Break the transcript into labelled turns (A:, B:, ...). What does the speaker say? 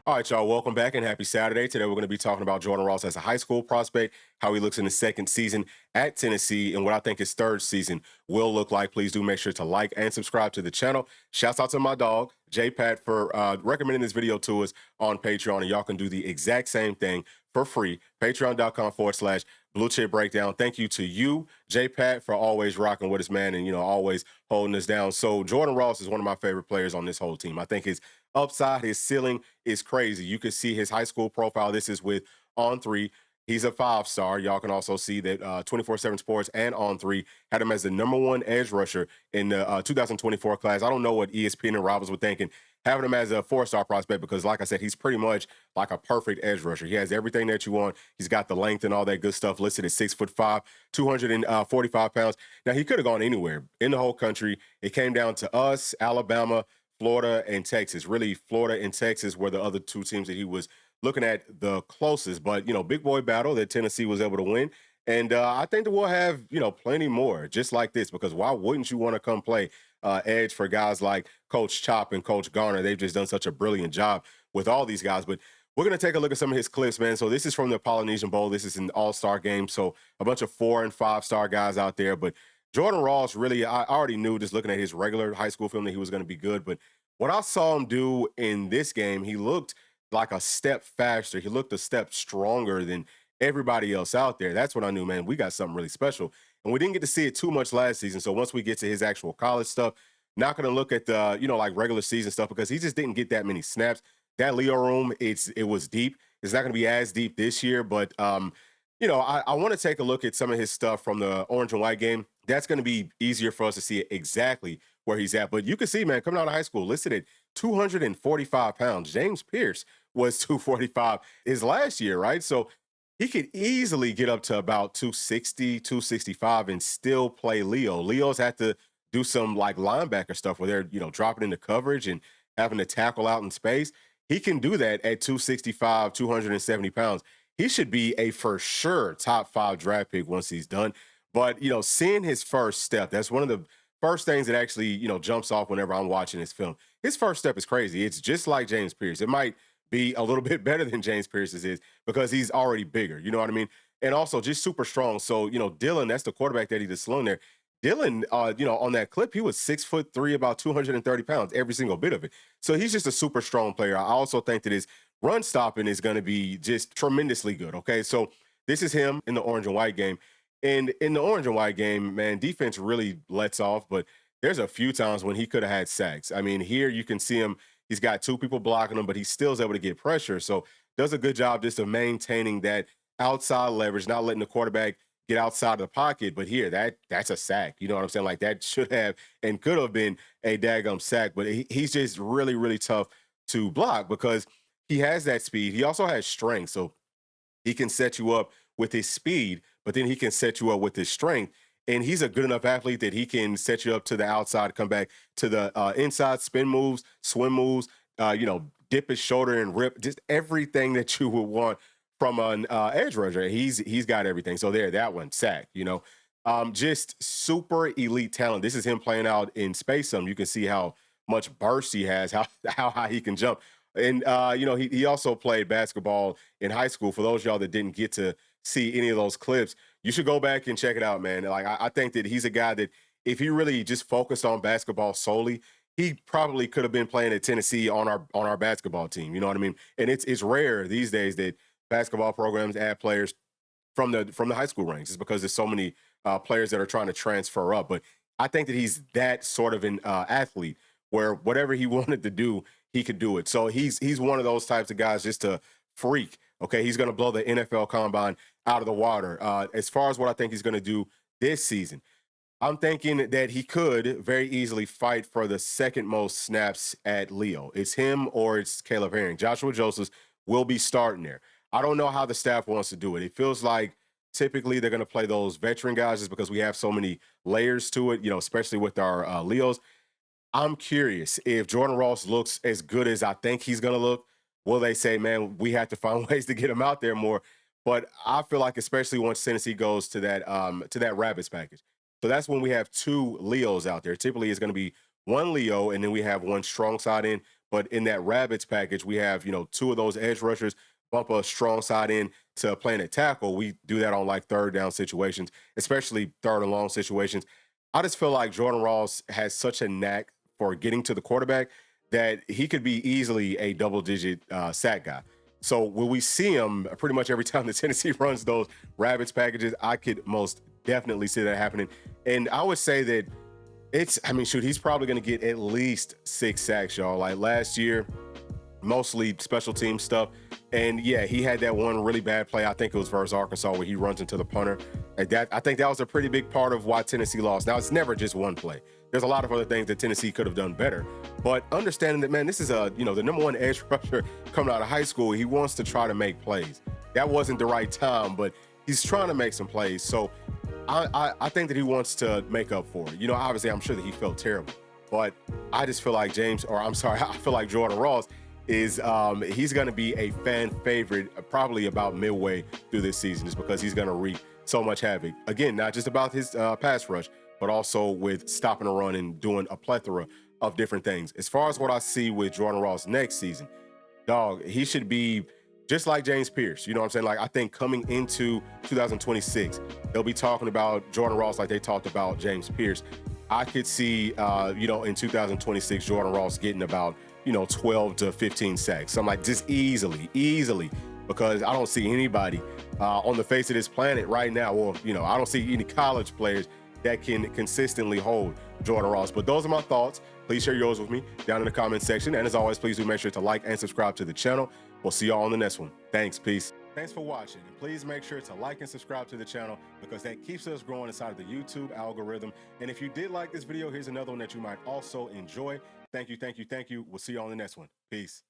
A: All right, y'all, welcome back and happy Saturday. Today we're going to be talking about Jordan Ross as a high school prospect, how he looks in his second season at Tennessee, and what I think his third season will look like. Please do make sure to like and subscribe to the channel. Shouts out to my dog, J Pat, for recommending this video to us on Patreon, and y'all can do the exact same thing for free. Patreon.com/Blue Chip Breakdown. Thank you to you, J Pat, for always rocking with us, man, and always holding us down. So Jordan Ross is one of my favorite players on this whole team. I think his upside, his ceiling is crazy. You can see his high school profile. This is with On Three. He's a five-star. Y'all can also see that 24/7 Sports and On Three had him as the #1 edge rusher in the 2024 class. I don't know what ESPN and Rivals were thinking, having him as a four-star prospect because, like I said, he's pretty much like a perfect edge rusher. He has everything that you want. He's got the length and all that good stuff listed at 6'5", 245 pounds. Now, he could have gone anywhere in the whole country. It came down to us, Alabama, Florida, and Texas. Really, Florida and Texas were the other two teams that he was looking at the closest. But, big boy battle that Tennessee was able to win. And I think that we'll have, plenty more just like this because why wouldn't you want to come play edge for guys like Coach Chop and Coach Garner? They've just done such a brilliant job with all these guys. But we're going to take a look at some of his clips, man. So this is from the Polynesian Bowl. This is an all-star game. So a bunch of 4- and 5-star guys out there. But Jordan Ross, really, I already knew just looking at his regular high school film that he was going to be good. But what I saw him do in this game, he looked like a step faster. He looked a step stronger than everybody else out there. That's when I knew, man, we got something really special. And we didn't get to see it too much last season. So once we get to his actual college stuff, not going to look at the, like regular season stuff because he just didn't get that many snaps. That Leo room, it was deep. It's not going to be as deep this year, but I want to take a look at some of his stuff from the orange and white game. That's going to be easier for us to see exactly where he's at. But you can see, man, coming out of high school, listed at 245 pounds. James Pearce was 245 his last year, right? So he could easily get up to about 260, 265 and still play Leo. Leo's had to do some like linebacker stuff where they're, dropping into coverage and having to tackle out in space. He can do that at 265, 270 pounds. He should be a for sure top 5 draft pick once he's done. But, seeing his first step, that's one of the first things that actually, jumps off whenever I'm watching this film. His first step is crazy. It's just like James Pearce. It might be a little bit better than James Pearce's is because he's already bigger. You know what I mean? And also just super strong. So, Dylan, that's the quarterback that he just slung there. Dylan, on that clip, he was 6'3", about 230 pounds, every single bit of it. So he's just a super strong player. I also think that his run stopping is going to be just tremendously good. Okay. So this is him in the orange and white game. And in the orange and white game, man, defense really lets off, but there's a few times when he could have had sacks. I mean, here you can see him. He's got 2 people blocking him, but he still is able to get pressure. So does a good job just of maintaining that outside leverage, not letting the quarterback get outside of the pocket. But here, that's a sack. You know what I'm saying? Like that should have and could have been a daggum sack. But he's just really, really tough to block because he has that speed. He also has strength. So he can set you up with his speed, but then he can set you up with his strength. And he's a good enough athlete that he can set you up to the outside, come back to the inside, spin moves, swim moves, dip his shoulder and rip, just everything that you would want from an edge rusher. He's got everything. So there, that one, sack, just super elite talent. This is him playing out in space some. You can see how much burst he has, how high he can jump. And he also played basketball in high school. For those of y'all that didn't get to see any of those clips, you should go back and check it out, man. Like I think that he's a guy that if he really just focused on basketball solely, he probably could have been playing at Tennessee on our basketball team. You know what I mean? And it's rare these days that basketball programs add players from the high school ranks. It's because there's so many players that are trying to transfer up. But I think that he's that sort of an athlete where whatever he wanted to do, he could do it. So he's one of those types of guys just to freak. Okay, he's going to blow the NFL combine out of the water. As far as what I think he's going to do this season, I'm thinking that he could very easily fight for the second most snaps at Leo. It's him or it's Caleb Herring. Joshua Josephs will be starting there. I don't know how the staff wants to do it. It feels like typically they're going to play those veteran guys just because we have so many layers to it, especially with our Leos. I'm curious if Jordan Ross looks as good as I think he's going to look. Will they say, man, we have to find ways to get him out there more? But I feel like, especially once Tennessee goes to that rabbits package, so that's when we have 2 Leos out there. Typically, it's going to be one Leo, and then we have one strong side in. But in that rabbits package, we have, two of those edge rushers bump a strong side in to playing at tackle. We do that on like third down situations, especially third and long situations. I just feel like Jordan Ross has such a knack for getting to the quarterback that he could be easily a double-digit sack guy. So when we see him pretty much every time the Tennessee runs those rabbits packages, I could most definitely see that happening. And I would say that shoot, he's probably going to get at least 6 sacks, y'all. Like last year, mostly special team stuff. And yeah, he had that one really bad play. I think it was versus Arkansas where he runs into the punter. And I think that was a pretty big part of why Tennessee lost. Now, it's never just one play. There's a lot of other things that Tennessee could have done better. But understanding that, man, this is the number one edge rusher coming out of high school. He wants to try to make plays. That wasn't the right time, but he's trying to make some plays. So I think that he wants to make up for it. Obviously, I'm sure that he felt terrible. But I just feel like I feel like Jordan Ross is he's going to be a fan favorite probably about midway through this season, just because he's going to wreak so much havoc. Again, not just about his pass rush, but also with stopping a run and doing a plethora of different things. As far as what I see with Jordan Ross next season, dog, he should be just like James Pearce. You know what I'm saying? Like, I think coming into 2026, they'll be talking about Jordan Ross like they talked about James Pearce. I could see, in 2026, Jordan Ross getting about 12 to 15 sacks. So I'm like, just easily, because I don't see anybody on the face of this planet right now, or, I don't see any college players that can consistently hold Jordan Ross. But those are my thoughts. Please share yours with me down in the comment section. And as always, please do make sure to like and subscribe to the channel. We'll see y'all on the next one. Thanks, peace. Thanks for watching, and please make sure to like and subscribe to the channel, because that keeps us growing inside of the YouTube algorithm. And if you did like this video, here's another one that you might also enjoy. Thank you. We'll see you on the next one. Peace.